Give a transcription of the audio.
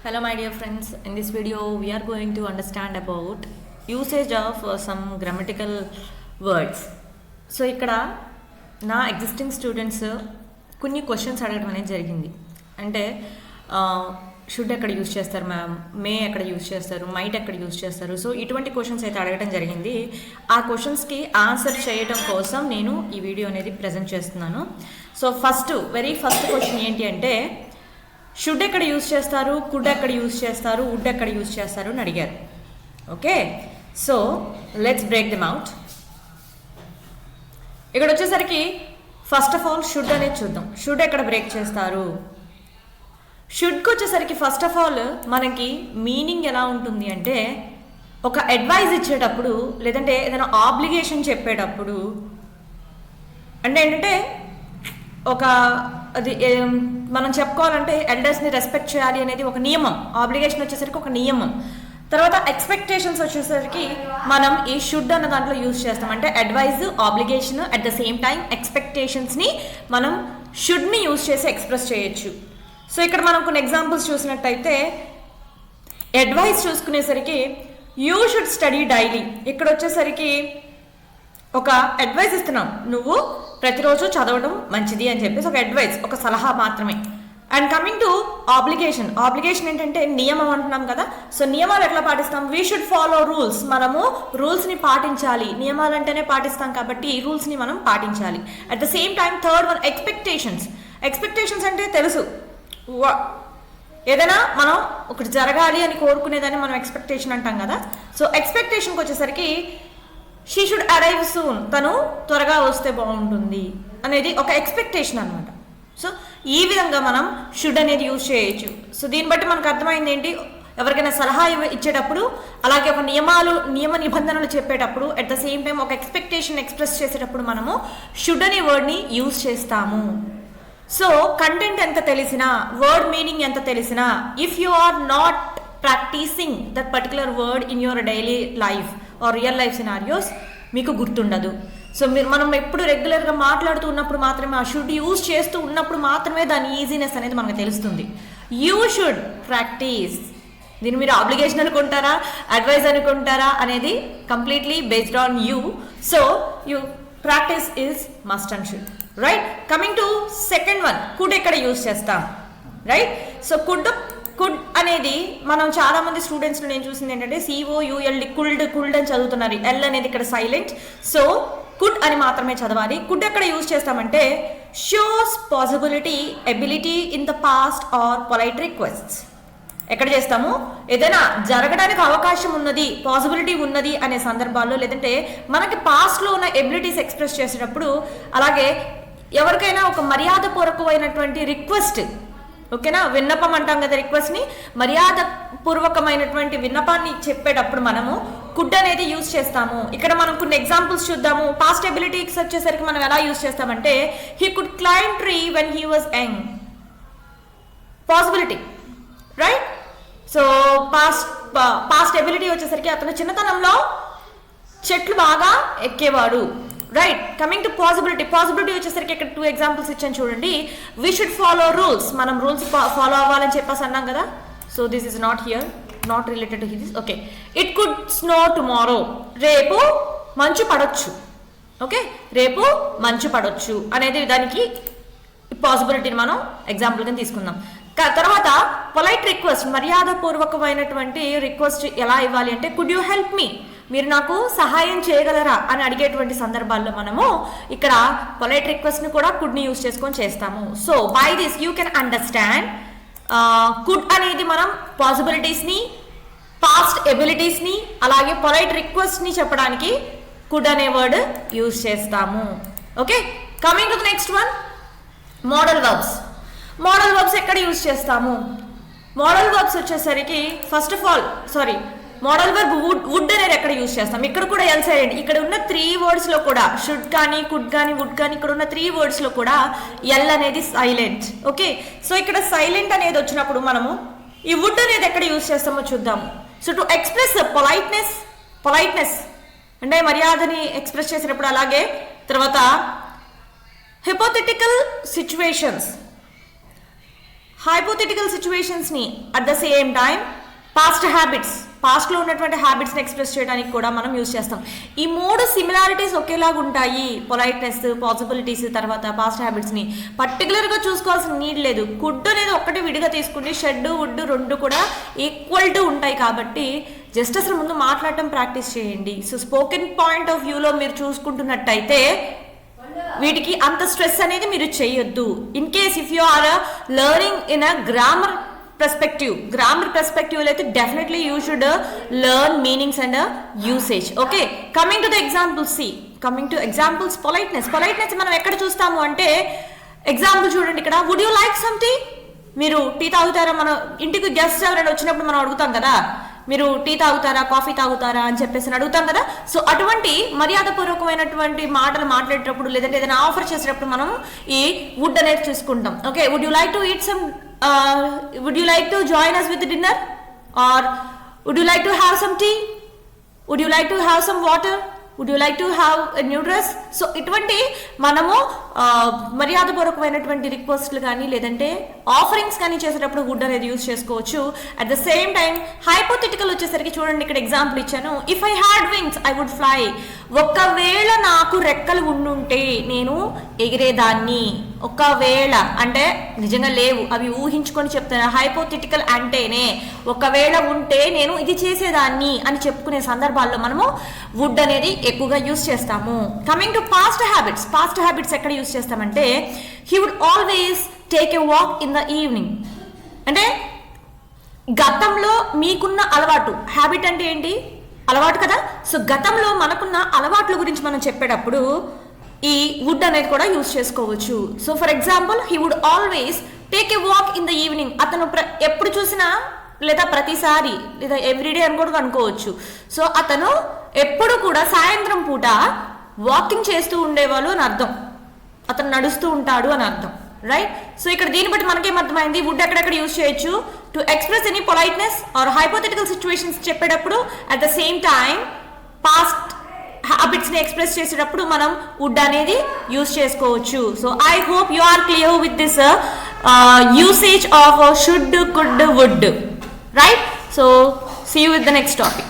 Hello my dear friends, in this video we are going to understand about usage of some grammatical words. So ఇక్కడ నా existing students కొన్ని questions అడగడం అనేది జరిగింది. అంటే should ఎక్కడ యూజ్ చేస్తారు మ్యామ్, మే ఎక్కడ యూజ్ చేస్తారు, మైట్ ఎక్కడ యూజ్ చేస్తారు, సో ఇటువంటి క్వశ్చన్స్ అయితే అడగడం జరిగింది. ఆ క్వశ్చన్స్కి ఆన్సర్ చేయడం కోసం నేను ఈ వీడియో అనేది ప్రజెంట్ చేస్తున్నాను. సో వెరీ ఫస్ట్ క్వశ్చన్ ఏంటి అంటే షుడ్ ఎక్కడ యూజ్ చేస్తారు, కుడ్ ఎక్కడ యూజ్ చేస్తారు, వుడ్ ఎక్కడ యూజ్ చేస్తారు అని అడిగారు. Okay, so let's break them out. ఇక్కడ వచ్చేసరికి ఫస్ట్ ఆఫ్ ఆల్ షుడ్ అనేది చూద్దాం. షుడ్ ఎక్కడ బ్రేక్ చేస్తారు? షుడ్కి వచ్చేసరికి ఫస్ట్ ఆఫ్ ఆల్ మనకి మీనింగ్ ఎలా ఉంటుంది అంటే ఒక అడ్వైజ్ ఇచ్చేటప్పుడు లేదంటే ఏదైనా ఆబ్లిగేషన్ చెప్పేటప్పుడు అంటే ఏంటంటే ఒక అది మనం చెప్పుకోవాలంటే ఎల్డర్స్ని రెస్పెక్ట్ చేయాలి అనేది ఒక నియమం. ఆబ్లిగేషన్ వచ్చేసరికి ఒక నియమం. తర్వాత ఎక్స్పెక్టేషన్స్ వచ్చేసరికి మనం ఈ షుడ్ అన్న దాంట్లో యూజ్ చేస్తాం. అంటే advice, obligation, at the same time ఎక్స్పెక్టేషన్స్ని మనం షుడ్ని యూజ్ చేసి ఎక్స్ప్రెస్ చేయొచ్చు. సో ఇక్కడ మనం కొన్ని ఎగ్జాంపుల్స్ చూసినట్టయితే అడ్వైజ్ చూసుకునేసరికి యూ షుడ్ స్టడీ డైలీ. ఇక్కడ వచ్చేసరికి ఒక అడ్వైస్ ఇస్తున్నాం, నువ్వు ప్రతిరోజు చదవడం మంచిది అని చెప్పేసి ఒక అడ్వైస్, ఒక సలహా మాత్రమే. అండ్ కమింగ్ టు ఆబ్లిగేషన్ ఏంటంటే నియమం అంటున్నాం కదా. సో నియమాలు ఎట్లా పాటిస్తాం? We should follow rules. మనము రూల్స్ని పాటించాలి, నియమాలంటేనే పాటిస్తాం కాబట్టి ఈ రూల్స్ని మనం పాటించాలి. At the same time third one expectations అంటే తెలుసు, ఏదైనా మనం ఒకటి జరగాలి అని కోరుకునేదాన్ని మనం ఎక్స్పెక్టేషన్ అంటాం కదా. సో ఎక్స్పెక్టేషన్కి వచ్చేసరికి షీ షుడ్ అరైవ్ సూన్, తను త్వరగా వస్తే బాగుంటుంది అనేది ఒక ఎక్స్పెక్టేషన్ అనమాట. సో ఈ విధంగా మనం షుడ్ అనేది యూజ్ చేయొచ్చు. సో దీన్ని బట్టి మనకు అర్థమైంది ఏంటి, ఎవరికైనా సలహా ఇచ్చేటప్పుడు అలాగే ఒక నియమ నిబంధనలు చెప్పేటప్పుడు అట్ ద సేమ్ టైం ఒక ఎక్స్పెక్టేషన్ ఎక్స్ప్రెస్ చేసేటప్పుడు మనము షుడ్ అనే వర్డ్ని యూజ్ చేస్తాము. సో కంటెంట్ ఎంత తెలిసినా, వర్డ్ మీనింగ్ ఎంత తెలిసినా, if you are not practising that particular word in your daily life or real life scenarios మీకు గుర్తుండదు. సో మనం ఎప్పుడు రెగ్యులర్గా మాట్లాడుతూ ఉన్నప్పుడు మాత్రమే, ఆ షుడ్ యూజ్ చేస్తూ ఉన్నప్పుడు మాత్రమే దాని ఈజీనెస్ అనేది మనకు తెలుస్తుంది. You should practice. దీన్ని మీరు ఆబ్లిగేషన్ అనుకుంటారా, అడ్వైజ్ అనుకుంటారా అనేది completely based on you. So you practice is must and should, right. Coming to second one, could ఎక్కడ యూజ్ చేస్తాం, రైట్. సో కుడ్ అనేది మనం చాలా మంది స్టూడెంట్స్ నేను చూసింది ఏంటంటే COULD కుల్డ్ అని చదువుతున్నారు. ఎల్ అనేది ఇక్కడ సైలెంట్. సో కుడ్ అని మాత్రమే చదవాలి. కుడ్ ఎక్కడ యూజ్ చేస్తామంటే shows possibility, ability in the past or polite requests. ఎక్కడ చేస్తాము? ఏదైనా జరగడానికి అవకాశం ఉన్నది, పాసిబిలిటీ ఉన్నది అనే సందర్భాల్లో, లేదంటే మనకి పాస్ట్లో ఉన్న ఎబిలిటీస్ ఎక్స్ప్రెస్ చేసేటప్పుడు, అలాగే ఎవరికైనా ఒక మర్యాదపూర్వకమైనటువంటి రిక్వెస్ట్, ఓకేనా, విన్నపం అంటాం కదా, రిక్వెస్ట్ని, మర్యాద పూర్వకమైనటువంటి విన్నపాన్ని చెప్పేటప్పుడు మనము కుడ్ అనేది యూజ్ చేస్తాము. ఇక్కడ మనం కొన్ని ఎగ్జాంపుల్స్ చూద్దాము. పాస్ట్ ఎబిలిటీస్ వచ్చేసరికి మనం ఎలా యూజ్ చేస్తామంటే he could climb tree when he was young, possibility, right. So past ability వచ్చేసరికి అతను చిన్నతనంలో చెట్లు బాగా ఎక్కేవాడు, రైట్. కమింగ్ టు పాసిబిలిటీ వచ్చేసరికి ఇక్కడ 2 ఎగ్జాంపుల్స్ ఇచ్చాను చూడండి. వీ షుడ్ ఫాలో రూల్స్, మనం రూల్స్ ఫాలో అవ్వాలని చెప్పేసి అన్నాం కదా. So this is not here, not related to this. Okay, it could snow tomorrow, రేపు మంచు పడొచ్చు. ఓకే, రేపు మంచు పడొచ్చు అనేది దానికి పాసిబిలిటీని మనం ఎగ్జాంపుల్ కింద తీసుకుందాం. తర్వాత పొలైట్ రిక్వెస్ట్, మర్యాదపూర్వకమైనటువంటి రిక్వెస్ట్ ఎలా ఇవ్వాలి అంటే కుడ్ యూ హెల్ప్ మీ, మీరు నాకు సహాయం చేయగలరా అని అడిగేటువంటి సందర్భాల్లో మనము ఇక్కడ పొలైట్ రిక్వెస్ట్ని కూడా కుడ్ని యూజ్ చేసుకొని చేస్తాము. So by this you can understand could అనేది మనం పాసిబిలిటీస్ని, పాస్ట్ ఎబిలిటీస్ని, అలాగే పొలైట్ రిక్వెస్ట్ని చెప్పడానికి కుడ్ అనే వర్డ్ యూజ్ చేస్తాము. Okay, coming to the next one, modal verbs ఎక్కడ యూజ్ చేస్తాము? మోడల్ వర్బ్స్ వచ్చేసరికి first of all modal verb would అనేది ఎక్కడ యూజ్ చేస్తాం? ఇక్కడ కూడా ఎల్ సైలెంట్. ఇక్కడ ఉన్న 3 వర్డ్స్లో కూడా షుడ్ కానీ, కుడ్ కానీ, వుడ్ కానీ, ఇక్కడ ఉన్న 3 వర్డ్స్లో కూడా ఎల్ అనేది సైలెంట్. ఓకే, సో ఇక్కడ సైలెంట్ అనేది వచ్చినప్పుడు మనము ఈ వుడ్ అనేది ఎక్కడ యూజ్ చేస్తామో చూద్దాము. సో టు ఎక్స్ప్రెస్ పొలైట్నెస్ అంటే మర్యాదని ఎక్స్ప్రెస్ చేసినప్పుడు, అలాగే తర్వాత హిపోథెటికల్ సిచ్యువేషన్స్, హైపోథెటికల్ సిచ్యువేషన్స్ని అట్ ద సేమ్ టైం పాస్ట్లో ఉన్నటువంటి హ్యాబిట్స్ని ఎక్స్ప్రెస్ చేయడానికి కూడా మనం యూజ్ చేస్తాం. ఈ 3 సిమిలారిటీస్ ఒకేలాగా ఉంటాయి. పొలైట్నెస్, పాసిబిలిటీస్, తర్వాత పాస్ట్ హ్యాబిట్స్ని పర్టికులర్గా చూసుకోవాల్సిన నీడ్ లేదు. కుడ్ అనేది ఒక్కటి విడిగా తీసుకుంటే షెడ్, వుడ్ 2 కూడా ఈక్వల్ టు ఉంటాయి. కాబట్టి జస్ట్ అసలు ముందు మాట్లాడటం ప్రాక్టీస్ చేయండి. సో స్పోకెన్ పాయింట్ ఆఫ్ వ్యూలో మీరు చూసుకుంటున్నట్టయితే వీటికి అంత స్ట్రెస్ అనేది మీరు చేయొద్దు. In case if you are learning in a grammar perspective అయితే definitely you should learn meanings and usage. Okay, coming to the example C, coming to examples, politeness మనం ఎక్కడ చూస్తాము అంటే ఎగ్జాంపుల్ చూడండి ఇక్కడ. Would you like some tea? మీరు tea తాగుతారా? మనం ఇంటికి గెస్ట్ ఎవరైనా వచ్చినప్పుడు మనం అడుగుతాం కదా, మీరు టీ తాగుతారా, కాఫీ తాగుతారా అని చెప్పేసి అడుగుతాం కదా. సో అటువంటి మర్యాదపూర్వకమైనటువంటి మాటలు మాట్లాడేటప్పుడు లేదంటే ఏదైనా ఆఫర్ చేసేటప్పుడు మనం ఈ వుడ్ అనేది చూసుకుంటాం. Okay, would you like to eat some, would you like to join us with the dinner, or would you like to have some tea, would you like to have some water, would you like to have a new dress? So ఇటువంటి మనము మర్యాదపూర్వకమైనటువంటి రిక్వెస్ట్లు కానీ లేదంటే offerings కానీ చేసేటప్పుడు would అనేది use చేసుకోవచ్చు. At the same time hypothetical వచ్చేసరికి చూడండి, ఇక్కడ ఎగ్జాంపుల్ ఇచ్చాను. If I had wings I would fly. ఒకవేళ నాకు రెక్కలు ఉండుంటే నేను ఎగిరేదాన్ని. ఒకవేళ అంటే నిజంగా లేవు, అవి ఊహించుకొని చెప్తాను. హైపోథెటికల్ అంటేనే ఒకవేళ ఉంటే నేను ఇది చేసేదాన్ని అని చెప్పుకునే సందర్భాల్లో మనము వుడ్ అనేది ఎక్కువగా యూజ్ చేస్తాము. కమింగ్ టు పాస్ట్ హ్యాబిట్స్ ఎక్కడ యూజ్ చేస్తామంటే he would always take a walk in the evening. అంటే గతంలో మీకున్న అలవాటు, హ్యాబిట్ అంటే ఏంటి? అలవాటు కదా. సో గతంలో మనకున్న అలవాట్ల గురించి మనం చెప్పేటప్పుడు ఈ వుడ్ అనేది కూడా యూజ్ చేసుకోవచ్చు. So for example, he would always take a walk in the evening. అతను ఎప్పుడు చూసినా లేదా ప్రతిసారి లేదా ఎవ్రీడే అని కూడా అనుకోవచ్చు. సో అతను ఎప్పుడు కూడా సాయంత్రం పూట వాకింగ్ చేస్తూ ఉండేవాళ్ళు అని అర్థం. అతను నడుస్తూ ఉంటాడు అని అర్థం, రైట్? సో ఇక్కడ దీన్ని బట్టి మనకేం అర్థమైంది? వుడ్ ఎక్కడెక్కడ యూజ్ చేయొచ్చు to express any politeness or hypothetical situations చెప్పేటప్పుడు. At the same time past habits ని ఎక్స్ప్రెస్ చేసేటప్పుడు మనం వుడ్ అనేది యూజ్ చేసుకోవచ్చు. So I hope you are clear with this usage of should, could, would, right? So see you with the next topic.